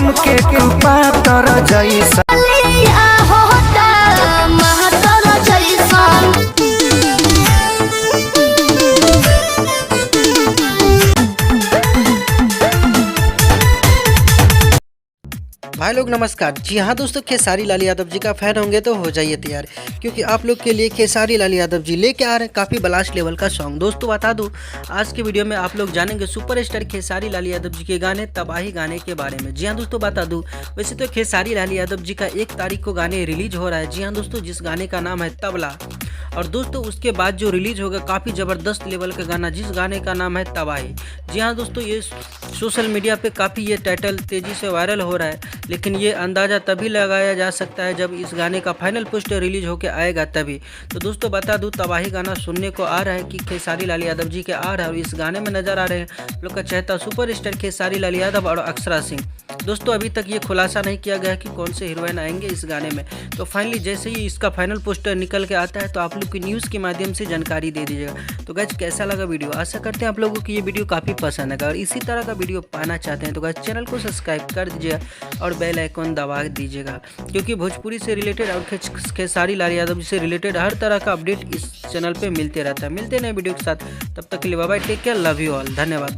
हमके कृपा तर जैसा भाई लोग नमस्कार। जी हाँ दोस्तों, खेसारी लाल यादव जी का फैन होंगे तो हो जाइए तैयार, क्योंकि आप लोग के लिए खेसारी लाल यादव जी लेके आ रहे हैं काफ़ी ब्लास्ट लेवल का सॉन्ग। दोस्तों बता दूं, आज के वीडियो में आप लोग जानेंगे सुपरस्टार खेसारी लाल यादव जी के गाने तबाही गाने के बारे में। जी हाँ दोस्तों बता दूं, वैसे तो खेसारी लाल यादव जी का 1 तारीख को गाने रिलीज हो रहा है। जी हाँ दोस्तों, जिस गाने का नाम है तबला। और दोस्तों उसके बाद जो रिलीज होगा काफ़ी ज़बरदस्त लेवल का गाना, जिस गाने का नाम है तबाही। जी हाँ दोस्तों, ये सोशल मीडिया पे काफ़ी ये टाइटल तेज़ी से वायरल हो रहा है, लेकिन ये अंदाज़ा तभी लगाया जा सकता है जब इस गाने का फाइनल पोस्टर रिलीज होकर आएगा तभी। तो दोस्तों बता दूं, तबाही गाना सुनने को आ रहा है कि खेसारी लाल यादव जी के आ रहा है, और इस गाने में नज़र आ रहे हैं लोग का चहेता सुपरस्टार खेसारी लाल यादव और अक्षरा सिंह। दोस्तों अभी तक ये खुलासा नहीं किया गया कि कौन से हीरोइन आएंगे इस गाने में। तो फाइनली जैसे ही इसका फाइनल पोस्टर निकल के आता है तो आप लोग की न्यूज़ के माध्यम से जानकारी दे दीजिएगा। तो गाइस कैसा लगा वीडियो, आशा करते हैं आप लोगों को ये वीडियो काफ़ी पसंद आएगा, और इसी तरह का वीडियो पाना चाहते हैं तो गाइस चैनल को सब्सक्राइब कर दीजिएगा और बेल आइकन दबा दीजिएगा, क्योंकि भोजपुरी से रिलेटेड और खेसारी लाल यादव जी से रिलेटेड हर तरह का अपडेट इस चैनल पर मिलते रहता है। मिलते नए वीडियो के साथ, तब तक के लिए bye bye, take care, love you all, धन्यवाद।